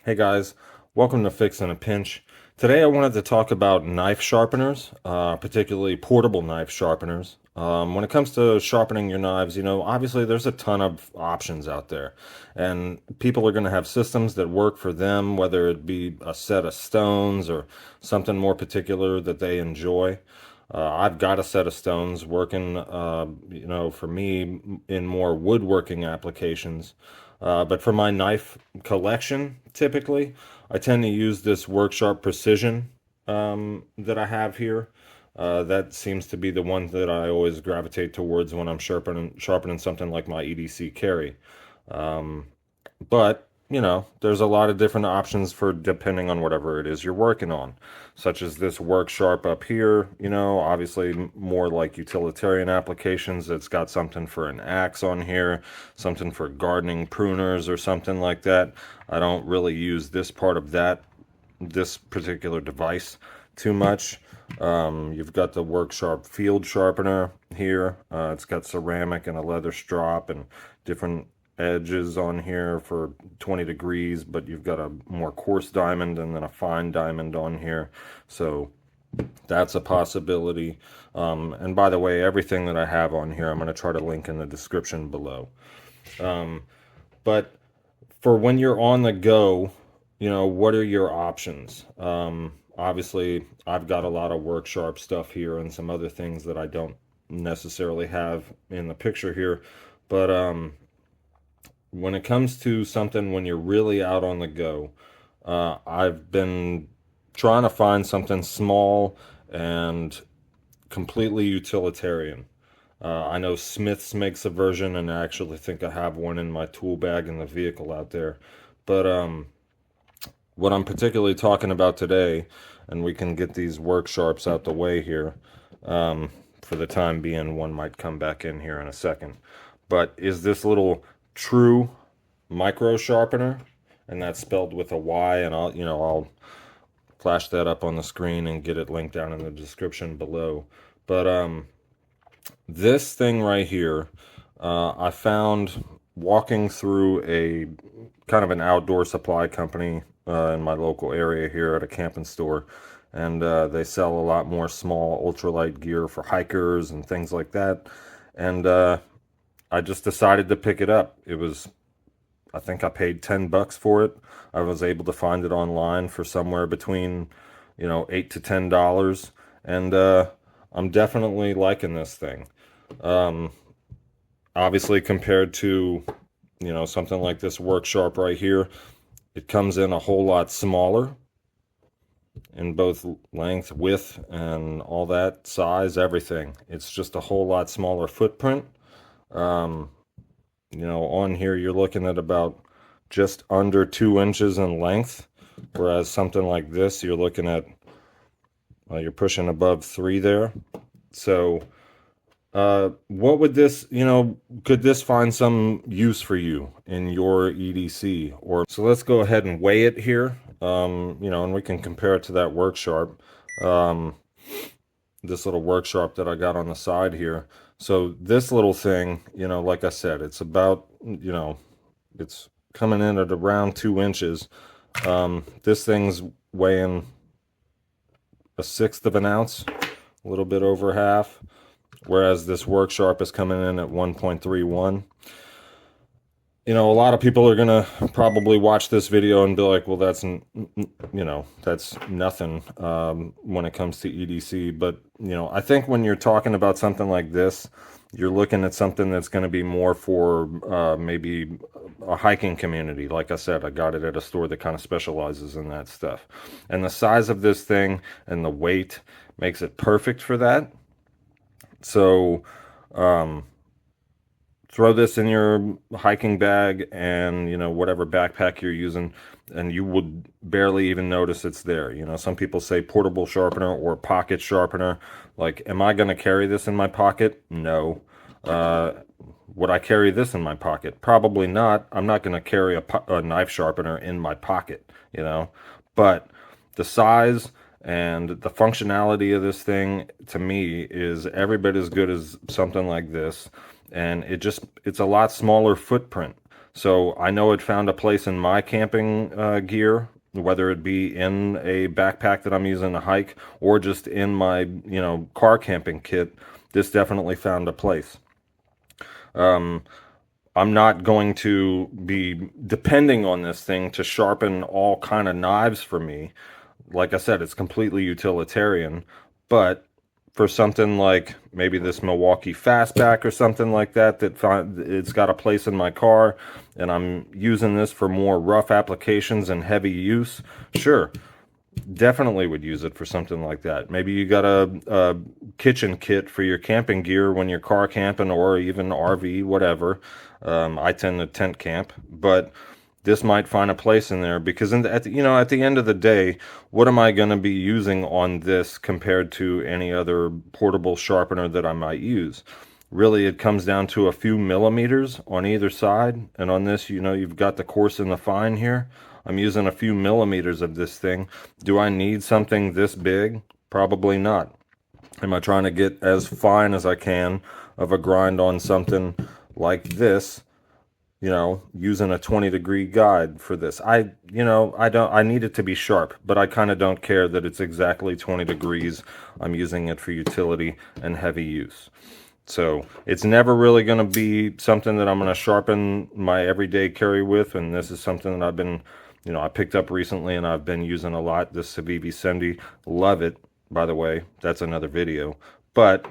Hey guys, welcome to Fix in a Pinch. Today I wanted to talk about knife sharpeners, particularly portable knife sharpeners. When it comes to sharpening your knives, obviously there's a ton of options out there, and people are going to have systems that work for them, whether it be a set of stones or something more particular that they enjoy. I've got a set of stones working, for me in more woodworking applications. But for my knife collection, typically, I tend to use this Worksharp Precision that I have here. That seems to be the one that I always gravitate towards when I'm sharpening something like my EDC carry. But, there's a lot of different options for depending on whatever it is you're working on, such as this Work Sharp up here, obviously more like utilitarian applications. It's got something for an axe on here, something for gardening pruners or something like that. I don't really use this part of this particular device too much. You've got the Work Sharp field sharpener here. It's got ceramic and a leather strop and different edges on here for 20 degrees, but you've got a more coarse diamond and then a fine diamond on here. So that's a possibility. And by the way, everything that I have on here, I'm going to try to link in the description below. But for when you're on the go, what are your options? Obviously, I've got a lot of work sharp stuff here and some other things that I don't necessarily have in the picture here. But when it comes to something when you're really out on the go, I've been trying to find something small and completely utilitarian. I know Smith's makes a version, and I actually think I have one in my tool bag in the vehicle out there. But what I'm particularly talking about today, and we can get these work sharps out the way here for the time being. One might come back in here in a second. But is this little True Mycro Sharpener, and that's spelled with a Y, and I'll flash that up on the screen and get it linked down in the description below. But this thing right here, I found walking through a kind of an outdoor supply company in my local area here at a camping store, and they sell a lot more small ultralight gear for hikers and things like that. And I just decided to pick it up. I think I paid $10 for it. I was able to find it online for somewhere between, $8 to $10, and I'm definitely liking this thing. Obviously, compared to, something like this Work Sharp right here, it comes in a whole lot smaller in both length, width, and all that, size, everything. It's just a whole lot smaller footprint. On here you're looking at about just under 2 inches in length, whereas something like this you're looking at, you're pushing above 3 there. So what would this, could this find some use for you in your EDC? Or so let's go ahead and weigh it here, and we can compare it to that Work Sharp, this little Work Sharp that I got on the side here. So this little thing, like I said, it's about, it's coming in at around 2 inches. This thing's weighing a sixth of an ounce, a little bit over half, whereas this Work Sharp is coming in at 1.31. A lot of people are gonna probably watch this video and be like, well, that's nothing when it comes to EDC. But I think when you're talking about something like this, you're looking at something that's going to be more for maybe a hiking community. Like I said, I got it at a store that kind of specializes in that stuff, and the size of this thing and the weight makes it perfect for that. So throw this in your hiking bag and, whatever backpack you're using, and you would barely even notice it's there. Some people say portable sharpener or pocket sharpener. Like, am I going to carry this in my pocket? No. Would I carry this in my pocket? Probably not. I'm not going to carry a knife sharpener in my pocket, But the size and the functionality of this thing, to me, is every bit as good as something like this. And it's a lot smaller footprint. So I know it found a place in my camping gear, whether it be in a backpack that I'm using to hike or just in my, car camping kit. This definitely found a place. I'm not going to be depending on this thing to sharpen all kind of knives for me. Like I said, it's completely utilitarian, but for something like maybe this Milwaukee Fastback or something like that, it's got a place in my car and I'm using this for more rough applications and heavy use, sure, definitely would use it for something like that. Maybe you got a kitchen kit for your camping gear when you're car camping or even RV, whatever. I tend to tent camp, but this might find a place in there because at the end of the day, what am I going to be using on this compared to any other portable sharpener that I might use? Really, it comes down to a few millimeters on either side, and on this, you've got the coarse and the fine here. I'm using a few millimeters of this thing. Do I need something this big? Probably not. Am I trying to get as fine as I can of a grind on something like this? Using a 20-degree guide for this. I need it to be sharp, but I kind of don't care that it's exactly 20 degrees. I'm using it for utility and heavy use. So it's never really going to be something that I'm going to sharpen my everyday carry with. And this is something that I've been, I picked up recently and I've been using a lot. This Civivi Sendy. Love it, by the way. That's another video. But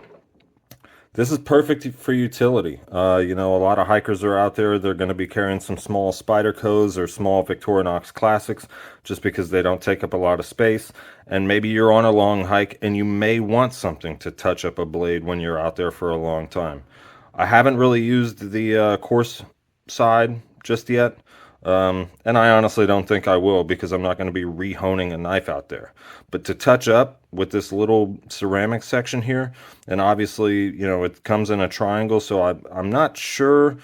this is perfect for utility. A lot of hikers are out there. They're going to be carrying some small Spydercos or small Victorinox Classics just because they don't take up a lot of space. And maybe you're on a long hike and you may want something to touch up a blade when you're out there for a long time. I haven't really used the coarse side just yet. And I honestly don't think I will because I'm not going to be rehoning a knife out there. But to touch up with this little ceramic section here, and obviously, it comes in a triangle, so I'm not sure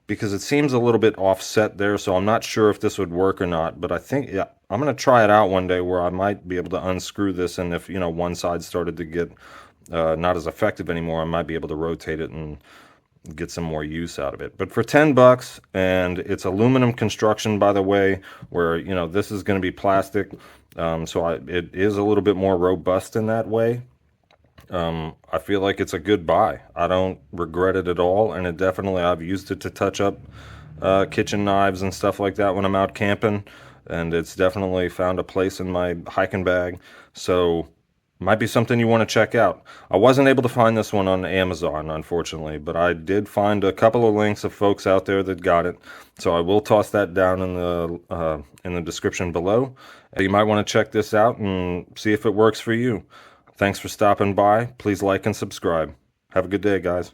because it seems a little bit offset there, so I'm not sure if this would work or not. But I think, yeah, I'm going to try it out one day where I might be able to unscrew this, and if, one side started to get not as effective anymore, I might be able to rotate it and get some more use out of it. But for $10, and it's aluminum construction, by the way, where this is going to be plastic, so it is a little bit more robust in that way. I feel like it's a good buy. I don't regret it at all, and I've used it to touch up kitchen knives and stuff like that when I'm out camping, and it's definitely found a place in my hiking bag. So might be something you want to check out. I wasn't able to find this one on Amazon, unfortunately, but I did find a couple of links of folks out there that got it. So I will toss that down in the description below. You might want to check this out and see if it works for you. Thanks for stopping by. Please like and subscribe. Have a good day, guys.